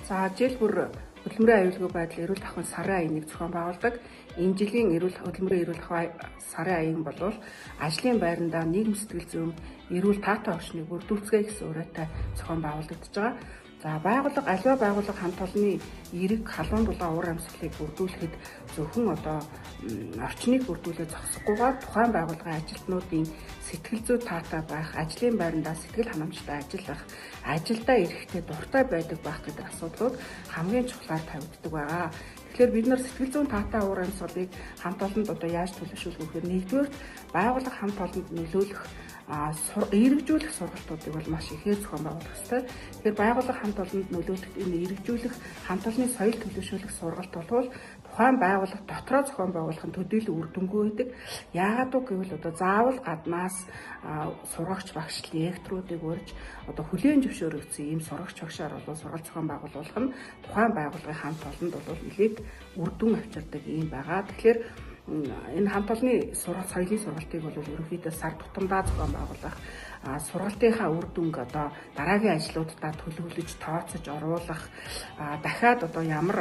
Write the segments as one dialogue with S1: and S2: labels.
S1: За жил бүр хөдөлмөрийн аюулгүй байдал эрүүл ахуйн сарын аяыг зохион байгуулдаг. Энэ жилийн хөдөлмөрийн эрүүл ахуйн сарын аяг нь бол ажлын байрандаа нийгэм сэтгэл зүйн эрүүл таатай орчныг бүрдүүлцгээе гэсэн уриатай зохион байгуулагдаж байгаа. За байгууллага аливаа байгууллага хамт олонны эрэг халуун дулаан уур амьсгалыг бүрдүүлэхэд зөвхөн орчныг бүрдүүлээ зогсохгүйгээр тухайн байгууллагын ажилтнуудын сэтгэл зүй таатай байх, ажлын байрандаа сэтгэл ханамжтай ажиллах, ажилдаа ирэхдээ дуртай байдаг байх гэдэг асуудлууд хамгийн чухлаар тавигддаг байгаа. Тэгэхээр бид нар сэтгэл зүйн таатай уур амьсгалыг хамт олонд яаж төлөвшүүлэх вэ гэхээр нэгдүгээр байгууллага хамт олонд нөлөөлөх эргэжүүлэх сургалтуудыг бол маш ихээр зохион байгуулах ёстой. Тэгэхээр байгууллага хамт олонд нөлөөлөх энэ эргэжүүлэх хамт олонны соёл төлөвшүүлэх сургалт бол тухайн байгууллага дотроо зохион байгуулахын төдийлөн үр дүнгүй байдаг. Яагаад гэвэл заавал гаднаас сургагч багш лекторуудыг урьж хүлээн зөвшөөрөгдсөн ийм сургагч багшаар сургалт зохион байгуулах нь тухайн байгууллагын хамт олонд нэлээд үр дүн авчирдаг юм байгаа. Тэгэхээр энэ хамт олонны соёлын сургалтыг бол ерөнхийдөө сар тутамдаа зохион байгуулах, сургалтынхаа үр дүнг дараагийн ажлуудаа төлөвлөж тооцож оруулах, дахиад ямар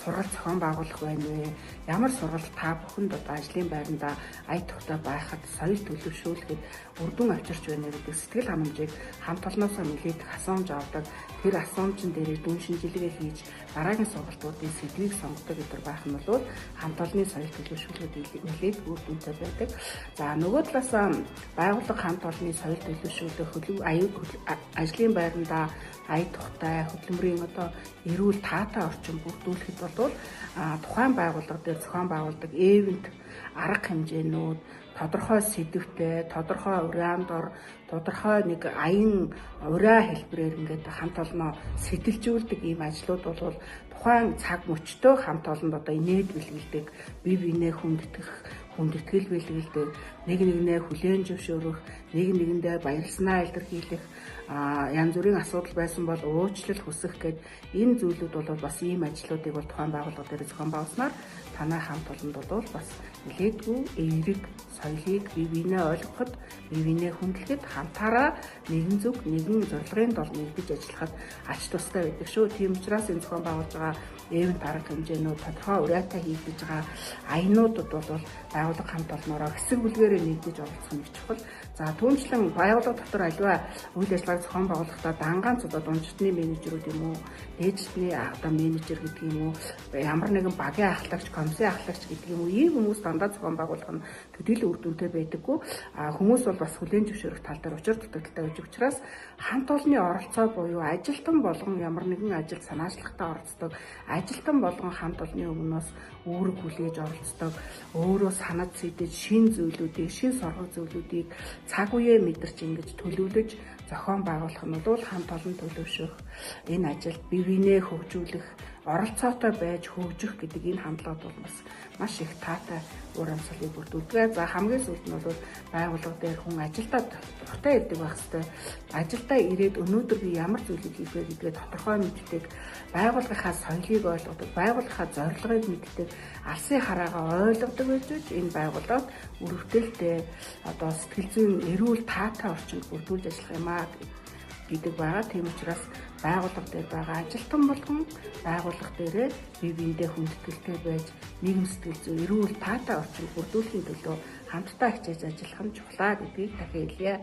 S1: сургалт зохион байгуулах байна вэ? Ямар сургалт та бүхэнд ажлын байрандаа ая тухтай байхад соёл төлөвшүүлэхэд үр дүн авчирч байна гэдэг сэтгэл ханамжийг хамт олноосоо нэлээд асуумж авдаг. Тэр асуумжин дээр дүн шинжилгээ хийж дараагийн сургалтуудын сэдвийг сонгодог гэдэг байх нь бол хамт олонны соёл төлөвшүүлэхэд нэлээд үр дүнтэй байдаг. За нөгөө талаас байгууллага хамт олонны соёл төлөвшүүлэх ажлын байрандаа ая тухтай хөдөлмөрийн эрүүл таатай орчин бүрдүүлэхэд бол тухайн байгууллага дээр зохион байгуулдаг ивент арга хэмжээнүүд тодорхой сэдвтэй, тодорхой уриандор, тодорхой нэг аян ураа хэлбэрээр ингээд хамт олноо сэтэлжүүлдэг ийм ажлууд бол тухайн цаг мөчтөө хамт олонд инээд бэлгэлдэг, бие биенээ хүндэтгэл бэлгэлдэг, нэг нэгнээ хүлээн зөвшөөрөх, нэг нэгэндээ баярлснаа илэрхийлэх, янз бүрийн асуудал байсан бол уучлал хүсэх гэд энэ зүйлүүд бол бас ийм ажлуудыг бол тухайн байгууллага дээр зохион байгуулснаар танай хамт олонд бол бас нэлээдгүй эерэг соёлыг бие биенээ ойлгоход, бие биенээ хүндлэхэд хамтаараа нэгэн зүг, нэгэн зорилгын тул нэгдэж ажиллахад ач тустай байдаг шүү. Тийм учраас энэ зохион байгуулж байгаа ивент арга хэмжээнүүд тодорхой ураатай хийгдэж байгаа аянуудад бол байгууллага хамт олноороо хэсэг бүлгээрээ нэгдэж оролцох нь чухал. За түүнчлэн байгууллага дотор аливаа үйл ажиллагааг зохион байгуулахдаа дангаанц дундчтны менежерүүд юм уу, дээдлэлтний менежер гэдэг юм уу, ямар нэгэн багийн ахлагч, комиссийн ахлагч гэдэг юм уу, ийм хүмүүс дандаа зохион байгуулах нь төдийлөн үр дүнтэй байдаггүй. Хүмүүс бол бас хүлээн зөвшөөрөх тал дээр учир дутагдaltaй гэж учраас хамт олонны оролцоо буюу ажилтан болгон ямар нэгэн ажил санаачлагтай оролцдог, ажилтан болгон хамт олонны өмнөөс үүрэг хүлээж оролцдог, өөрөө санаж сэдэж шин зүйлүүдийг, шин соргог зүйлүүдийг цаг үеэ мэдэрч ингэж төлөвлөж зохион байгуулах нь бол хамт олон төлөвшөх, энэ ажилд бие биенээ хөгжүүлэх, оролцоотой байж хөгжих гэдэг энэ хандлагад бол маш их таатай уур амьсгалыг бүрдүүлдэг. За хамгийн сүүлд нь бол байгууллага дээр хүн ажилдаа дуртай ирдэг байх хэвээр. Ажилдаа ирээд өнөөдөр би ямар зүйлийг хийх вэ гэдгээ тодорхой мэддэг, байгууллагынхаа соёлыг ойлгодог, байгууллагынхаа зорилгыг мэддэг, алсын хараагаа ойлгодог байж энэ байгууллагад өрөвдөлтэй сэтгэл зүйн эрүүл таатай орчинд бүрдүүлж ажиллах юм аа гэдэг байгаа. Тийм учраас байгууллага дээр байгаа ажилтан болгон байгууллага дээрээ бие биендээ хүндэтгэлтэй байж нийгэм сэтгэл зүй эрүүл таатай орчинд бүрдүүлэхийн төлөө хамтдаа хичээж ажиллах нь чухлаа гэдгийг дахин хэлье.